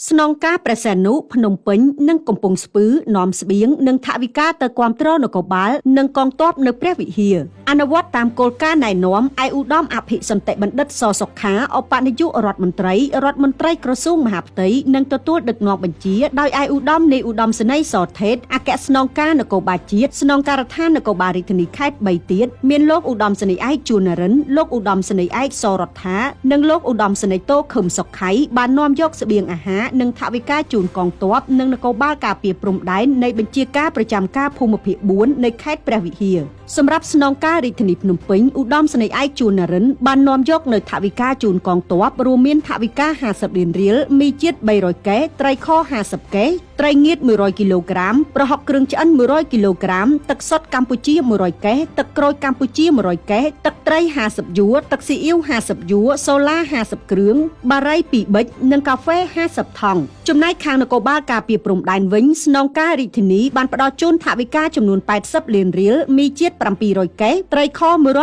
ស្នងការព្រះសីហនុភ្នំពេញនិងកំពង់ស្ពឺនាំស្បៀងនិងថវិកាទៅគាំទ្រនគរបាលនិងកងទ័ពនៅព្រះវិហារអនុវត្តតាមគោលការណ៍ណែនាំឯកឧត្តមអភិសន្តិបណ្ឌិតសសុខាឧបនាយករដ្ឋមន្ត្រីក្រសួងមហាផ្ទៃនិងទទួលដឹកនាំបញ្ជាដោយឯកឧត្តមនាយឧត្តមសេនីយ៍សថេតអគ្គស្នងការនគរបាលជាតិស្នងការដ្ឋាននគរបាលរាជធានីខេត្ត3ទៀតមានលោកឧត្តមសេនីយ៍ឯកជួននរិនលោកឧត្តមសេនីយ៍ឯកសរដ្ឋានិងលោកឧត្តមសេនីយ៍តូខឹមសុខៃបាននាំយកស្បៀងអាហារនិងថវិកាជូនកងទ័ពនិងនគរបាលការពារព្រំដែននៃបញ្ជាការប្រចាំការភូមិភាគ4នៃខេត្តព្រះវិហារសម្រាប់ស្នងការរាជធានីភ្នំពេញឧត្តមសេនីយ៍ឯកជួននរិនបាននាំយកនៅថវិកាជូនកងទ័ពរួមមានថវិកា50លានរៀលមីជាតិ300កេសត្រីខ50កេសត្រីងៀត100គីឡូក្រាមប្រហុកគ្រឿងឆ្អិន100គីឡូក្រាមទឹកសុទ្ធកម្ពុជា100កេសទឹកក្រូចកម្ពុជា100កេសទឹកត្រី50យួរទឹកស៊ីអ៊ីវ50យួរសូឡា50គ្រឿងបារី2ប៊ិចនិងកាហ្វេ50ថង់ចំណែកខាងនគរបាលការពារព្រំដែនវិញស្នងការរាជធានីបានផ្ដល់ជូនថវិកាចំនួន80លានរៀលមីជាតិ700កេសត្រីខ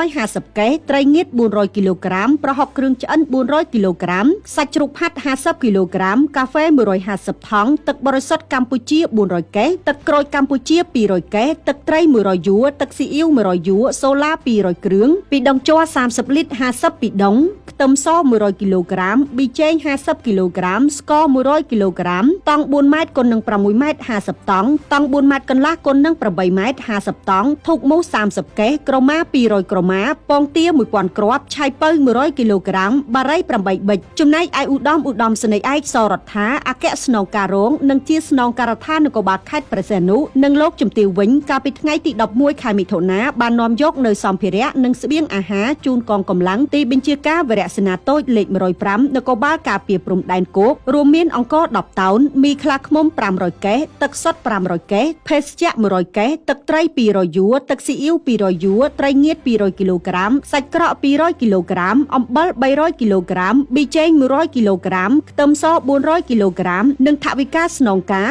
150កេសត្រីងៀត400គីឡូក្រាមប្រហុកគ្រឿងឆ្អិន400គីឡូក្រាមសាច់ជ្រូកហាត់50គីឡូក្រាមកាហ្វេ150ថង់ទឹកបរិសុទ្ធកម្ពុជា400កេសទឹកក្រូចកម្ពុជា200កេសទឹកត្រី100យួរទឹកស៊ីអ៊ីវ100យួរសូឡា200គ្រឿងពីដងជ័រ30លីត្រ50ពីដុងខ្ទឹមស100គីឡូក្រាមប៊ីចេង50គីឡូក្រាមស្ករ100គីឡូក្រាមតង់4ម៉ែត្រគុណនឹង6ម៉ែត្រ50តង់តង់4ម៉ែត្រកន្លះគុណនឹង8ម៉ែត្រ50តង់ធូបមូស30កេសក្រមា200ក្រមាពងទា1000គ្រាប់ឆៃពៅ100គីឡូក្រាមបារី8ប៊ិចចំណែកឯឧត្តមសេនីយ៍ឯកសរដ្ឋាអគ្គស្នងការរងនិងជាស្នងការដ្ឋាននគរបាលខេត្តព្រះសីហនុនិងលោកជំទាវវិញកាលពីថ្ងៃទី11ខែមិថុនាបាននាំយកនៅសម្ភារៈនិងស្បៀងអាហារជូនកងកម្លាំងទីបញ្ជាការវរៈសេនាតូចលេខ105នគរបាលការពារព្រំដែនគោករួមមានអង្ករ10តោនមីខ្លាឃ្មុំ500កេសទឹកសុទ្ធ500កេសភេសជ្ជៈ100កេសទឹកត្រី200យួរទឹកស៊ីអ៊ីវ200យួរត្រីងៀត200គីឡូក្រាមសាច់ក្រក200គីឡូក្រាមអំបិល300គីឡូក្រាមប៊ីចេង100គីឡូក្រាមខ្ទឹមស400គីឡូក្រាមនិងថវិកាស្នងការ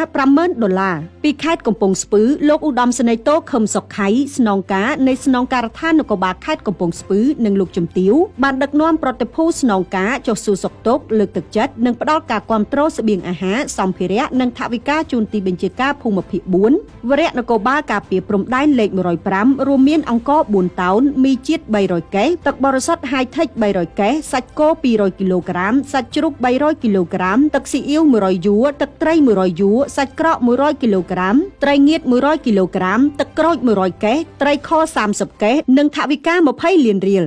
$50000ពីខេត្តកំពង់ស្ពឺលោកឧត្តមសេនីយ៍តូខឹមសុខៃស្នងការនៃស្នងការដ្ឋាននគរបាលខេត្តកំពង់ស្ពឺនិងលោកជំទាវបានដឹកនាំប្រតិភូស្នងការចុះសួរសុខទុក្ខលើកទឹកចិត្តនិងផ្ដល់ការគាំទ្រស្បៀងអាហារសម្ភារៈនិងថវិកាជូនទីបញ្ជាការភូមិភាគ4វរៈនគរបាលការពារព្រំដែនលេខ105រួមមានអង្ករ4តោនមីជាតិ300កេសទឹកបរិសុទ្ធ Hi-Tech 300កេសសាច់គោ200គីឡូក្រាមសាច់ជ្រូក300គីឡូក្រាមទឹកស៊ីអ៊ីវ100យួរទឹកត្រី100យួរសាច់ក្រក100គីឡូក្រាមត្រីងៀត100គីឡូក្រាមទឹកក្រូច100កេសត្រីខ30កេសនិងថវិកា20លានរៀល